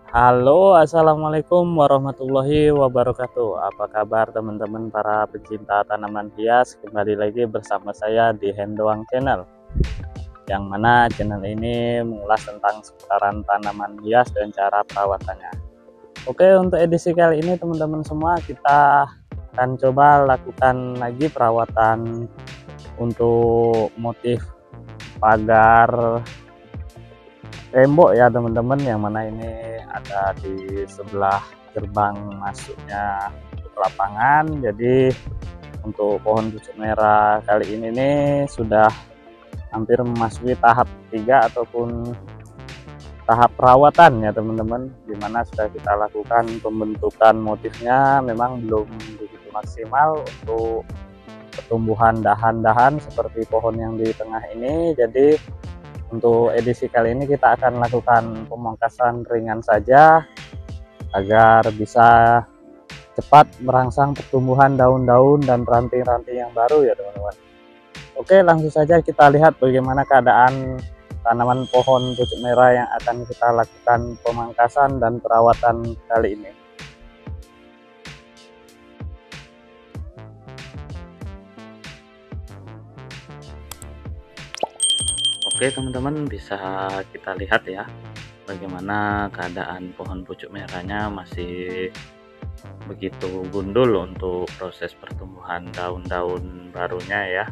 Halo, assalamualaikum warahmatullahi wabarakatuh. Apa kabar teman-teman para pecinta tanaman hias? Kembali lagi bersama saya di Hendoang Channel, yang mana channel ini mengulas tentang seputaran tanaman hias dan cara perawatannya. Oke, untuk edisi kali ini teman-teman semua, kita akan coba lakukan lagi perawatan untuk motif pagar tembok ya teman-teman, yang mana ini ada di sebelah gerbang masuknya lapangan. Jadi untuk pohon pucuk merah kali ini nih sudah hampir memasuki tahap 3 ataupun tahap perawatan ya teman-teman, dimana sudah kita lakukan pembentukan motifnya. Memang belum begitu maksimal untuk pertumbuhan dahan-dahan seperti pohon yang di tengah ini. Jadi untuk edisi kali ini kita akan lakukan pemangkasan ringan saja agar bisa cepat merangsang pertumbuhan daun-daun dan ranting-ranting yang baru ya teman-teman. Oke, langsung saja kita lihat bagaimana keadaan tanaman pohon pucuk merah yang akan kita lakukan pemangkasan dan perawatan kali ini. Oke teman-teman, bisa kita lihat ya bagaimana keadaan pohon pucuk merahnya masih begitu gundul untuk proses pertumbuhan daun-daun barunya ya,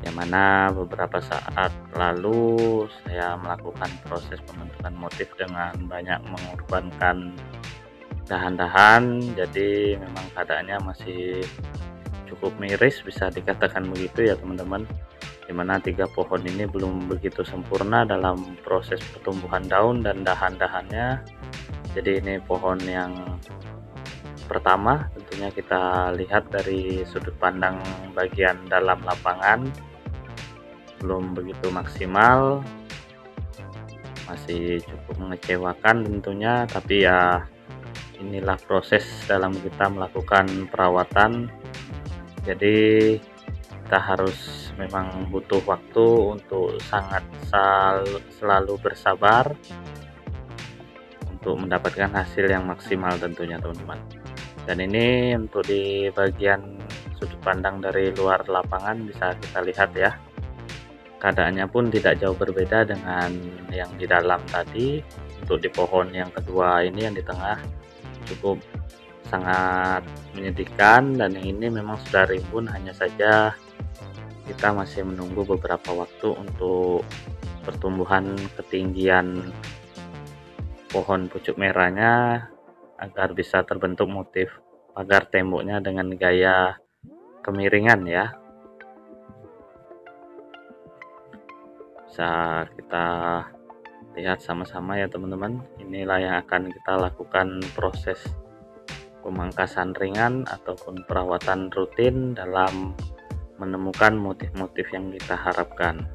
yang mana beberapa saat lalu saya melakukan proses pembentukan motif dengan banyak mengorbankan dahan-dahan. Jadi memang keadaannya masih cukup miris, bisa dikatakan begitu ya teman-teman, dimana 3 pohon ini belum begitu sempurna dalam proses pertumbuhan daun dan dahan-dahannya. Jadi ini pohon yang pertama, tentunya kita lihat dari sudut pandang bagian dalam lapangan belum begitu maksimal, masih cukup mengecewakan tentunya. Tapi ya inilah proses dalam kita melakukan perawatan. Jadi kita harus memang butuh waktu untuk selalu bersabar untuk mendapatkan hasil yang maksimal tentunya teman-teman. Dan ini untuk di bagian sudut pandang dari luar lapangan bisa kita lihat ya, keadaannya pun tidak jauh berbeda dengan yang di dalam tadi. Untuk di pohon yang kedua ini yang di tengah cukup sangat menyedihkan, dan yang ini memang sudah rimbun. Hanya saja kita masih menunggu beberapa waktu untuk pertumbuhan ketinggian pohon pucuk merahnya agar bisa terbentuk motif pagar temboknya dengan gaya kemiringan ya. Bisa kita lihat sama-sama ya teman-teman. Inilah yang akan kita lakukan proses pemangkasan ringan ataupun perawatan rutin dalam menemukan motif-motif yang kita harapkan.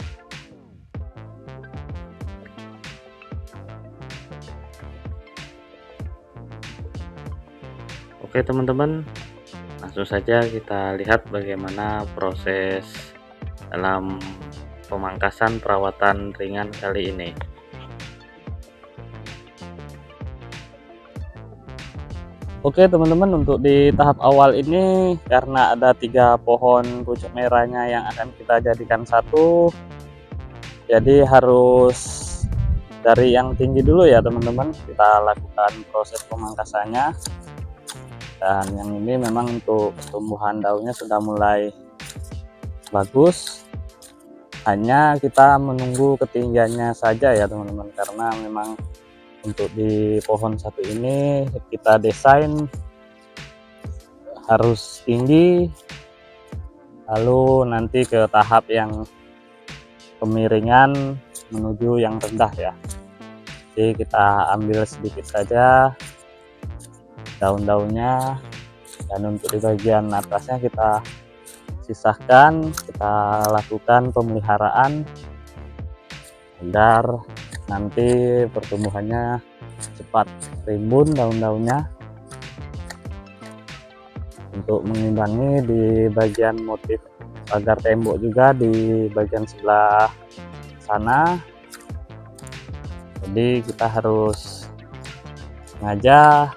Oke teman-teman, langsung saja kita lihat bagaimana proses dalam pemangkasan perawatan ringan kali ini. Oke teman-teman, untuk di tahap awal ini karena ada 3 pohon pucuk merahnya yang akan kita jadikan satu, jadi harus dari yang tinggi dulu ya teman-teman kita lakukan proses pemangkasannya. Dan yang ini memang untuk pertumbuhan daunnya sudah mulai bagus, hanya kita menunggu ketinggiannya saja ya teman-teman, karena memang untuk di pohon satu ini kita desain harus tinggi, lalu nanti ke tahap yang kemiringan menuju yang rendah ya. Jadi kita ambil sedikit saja daun-daunnya, dan untuk di bagian atasnya kita sisahkan. Kita lakukan pemeliharaan agar nanti pertumbuhannya cepat rimbun daun-daunnya, untuk mengimbangi di bagian motif pagar tembok juga di bagian sebelah sana. Jadi kita harus sengaja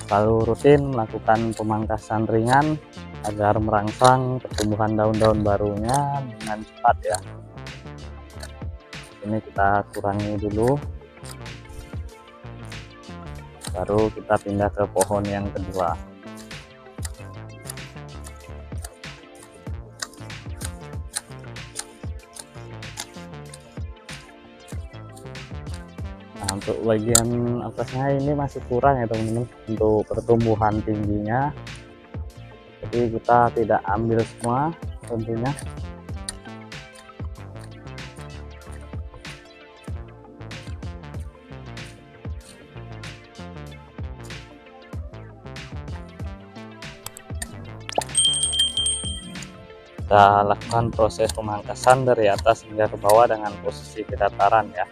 selalu rutin melakukan pemangkasan ringan agar merangsang pertumbuhan daun-daun barunya dengan cepat ya. Ini kita kurangi dulu, baru kita pindah ke pohon yang kedua. Nah, untuk bagian atasnya ini masih kurang ya teman-teman untuk pertumbuhan tingginya, jadi kita tidak ambil semua tentunya. Kita lakukan proses pemangkasan dari atas hingga ke bawah dengan posisi kedataran ya.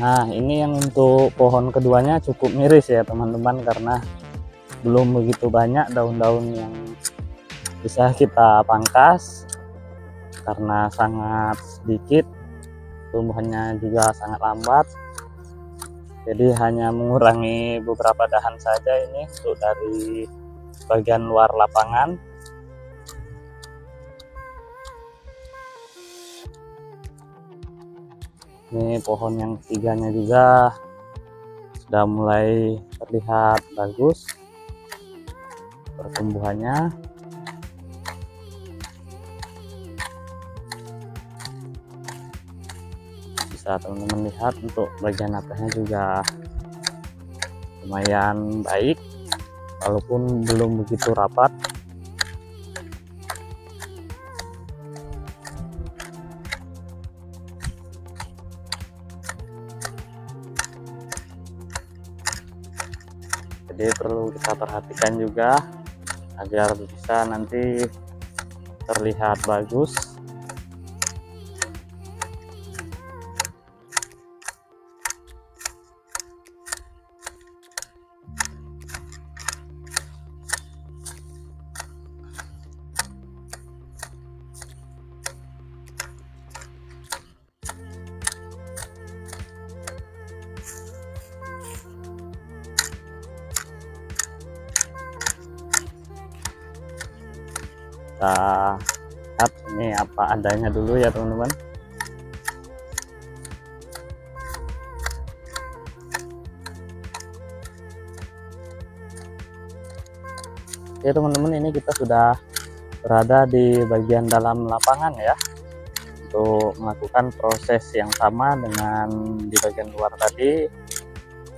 Nah, ini yang untuk pohon keduanya cukup miris ya teman-teman, karena belum begitu banyak daun-daun yang bisa kita pangkas karena sangat sedikit, tumbuhannya juga sangat lambat. Jadi hanya mengurangi beberapa dahan saja ini untuk dari bagian luar lapangan. Ini pohon yang ketiganya juga sudah mulai terlihat bagus pertumbuhannya. Bisa teman-teman lihat untuk bagian atasnya juga lumayan baik walaupun belum begitu rapat. Jadi perlu kita perhatikan juga agar bisa nanti terlihat bagus. Kita lihat ini apa adanya dulu ya teman-teman. Oke teman-teman, ini kita sudah berada di bagian dalam lapangan ya, untuk melakukan proses yang sama dengan di bagian luar tadi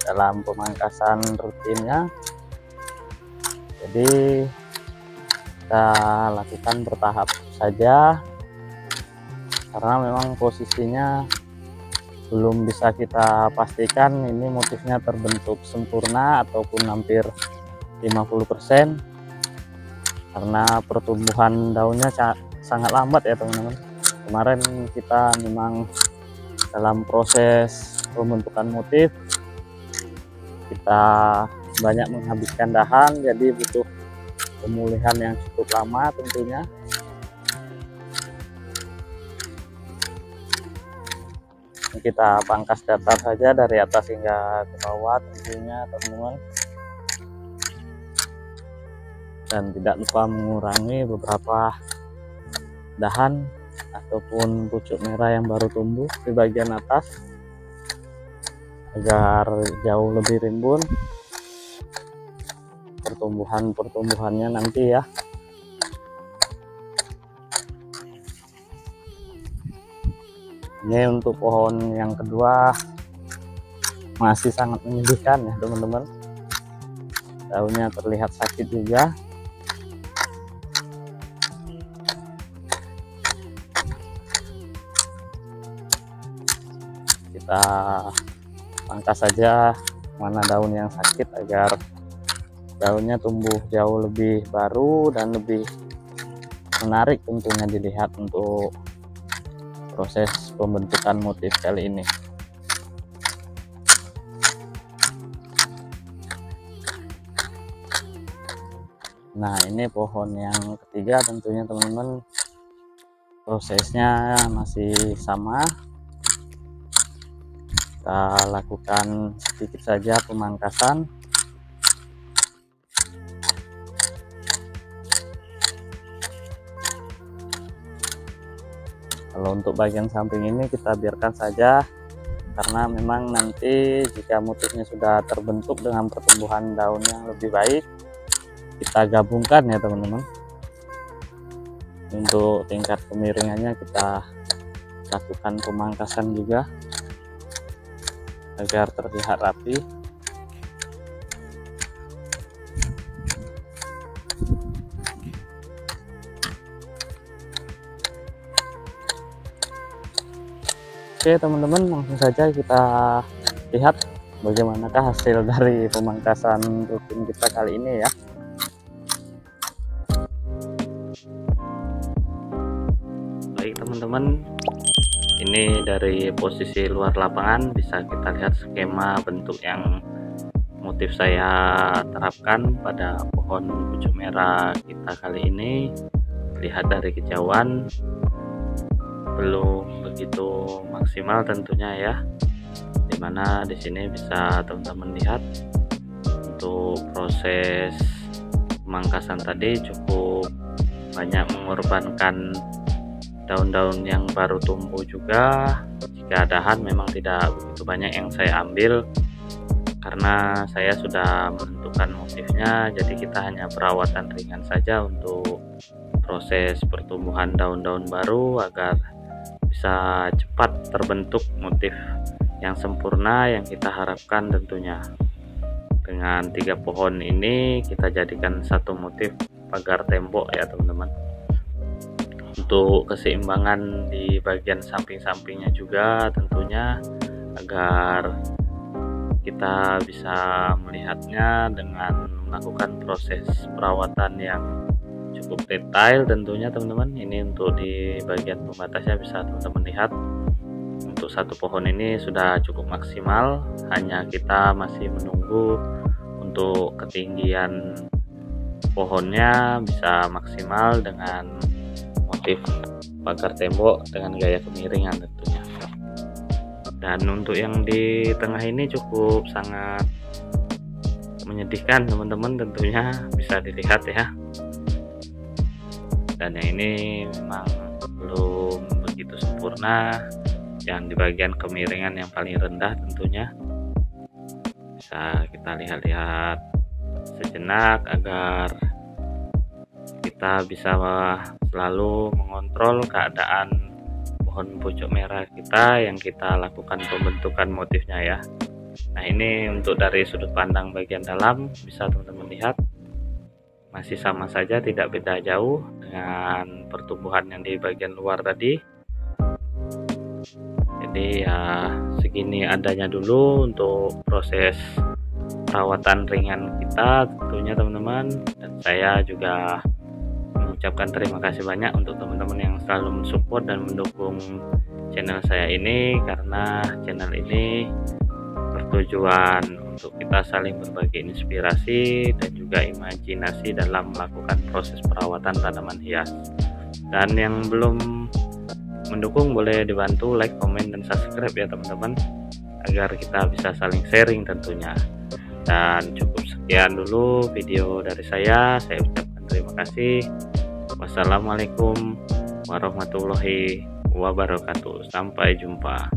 dalam pemangkasan rutinnya. Jadi kita lakukan bertahap saja karena memang posisinya belum bisa kita pastikan ini motifnya terbentuk sempurna ataupun hampir 50%, karena pertumbuhan daunnya sangat lambat ya teman-teman. Kemarin kita memang dalam proses pembentukan motif kita banyak menghabiskan dahan, jadi butuh pemulihan yang cukup lama tentunya. Kita pangkas datar saja dari atas hingga ke bawah tentunya teman-teman, dan tidak lupa mengurangi beberapa dahan ataupun pucuk merah yang baru tumbuh di bagian atas agar jauh lebih rimbun pertumbuhannya nanti ya. Ini untuk pohon yang kedua masih sangat menyedihkan ya teman-teman, daunnya terlihat sakit juga. Kita pangkas saja mana daun yang sakit agar daunnya tumbuh jauh lebih baru dan lebih menarik tentunya dilihat untuk proses pembentukan motif kali ini. Nah, ini pohon yang ketiga tentunya teman-teman, prosesnya masih sama. kita lakukan sedikit saja pemangkasan. Kalau untuk bagian samping ini kita biarkan saja, karena memang nanti jika motifnya sudah terbentuk dengan pertumbuhan daun yang lebih baik, kita gabungkan ya teman-teman. Untuk tingkat kemiringannya kita lakukan pemangkasan juga agar terlihat rapi. Oke teman-teman, langsung saja kita lihat bagaimanakah hasil dari pemangkasan rutin kita kali ini ya. Baik teman-teman, ini dari posisi luar lapangan bisa kita lihat skema bentuk yang motif saya terapkan pada pohon pucuk merah kita kali ini. Lihat dari kejauhan belum begitu maksimal tentunya ya, dimana di sini bisa teman-teman lihat untuk proses pemangkasan tadi cukup banyak mengorbankan daun-daun yang baru tumbuh juga. Jika dahan memang tidak begitu banyak yang saya ambil karena saya sudah menentukan motifnya, jadi kita hanya perawatan ringan saja untuk proses pertumbuhan daun-daun baru agar bisa cepat terbentuk motif yang sempurna yang kita harapkan tentunya. Dengan 3 pohon ini kita jadikan satu motif pagar tembok ya teman-teman. Untuk keseimbangan di bagian samping-sampingnya juga tentunya, agar kita bisa melihatnya dengan melakukan proses perawatan yang cukup detail tentunya teman-teman. Ini untuk di bagian pembatasnya bisa teman-teman lihat, untuk satu pohon ini sudah cukup maksimal, hanya kita masih menunggu untuk ketinggian pohonnya bisa maksimal dengan motif pagar tembok dengan gaya kemiringan tentunya. Dan untuk yang di tengah ini cukup sangat menyedihkan teman-teman, tentunya bisa dilihat ya. Dan yang ini memang belum begitu sempurna, yang di bagian kemiringan yang paling rendah tentunya. Bisa kita lihat-lihat sejenak agar kita bisa selalu mengontrol keadaan pohon pucuk merah kita yang kita lakukan pembentukan motifnya ya. Nah ini untuk dari sudut pandang bagian dalam bisa teman-teman lihat masih sama saja, tidak beda jauh dengan pertumbuhan yang di bagian luar tadi. Jadi ya segini adanya dulu untuk proses perawatan ringan kita tentunya teman-teman. Dan saya juga mengucapkan terima kasih banyak untuk teman-teman yang selalu mensupport dan mendukung channel saya ini, karena channel ini bertujuan untuk kita saling berbagi inspirasi dan juga imajinasi dalam melakukan proses perawatan tanaman hias. Dan yang belum mendukung boleh dibantu like, komen, dan subscribe ya teman-teman, agar kita bisa saling sharing tentunya. Dan cukup sekian dulu video dari saya ucapkan terima kasih. Wassalamualaikum warahmatullahi wabarakatuh. Sampai jumpa.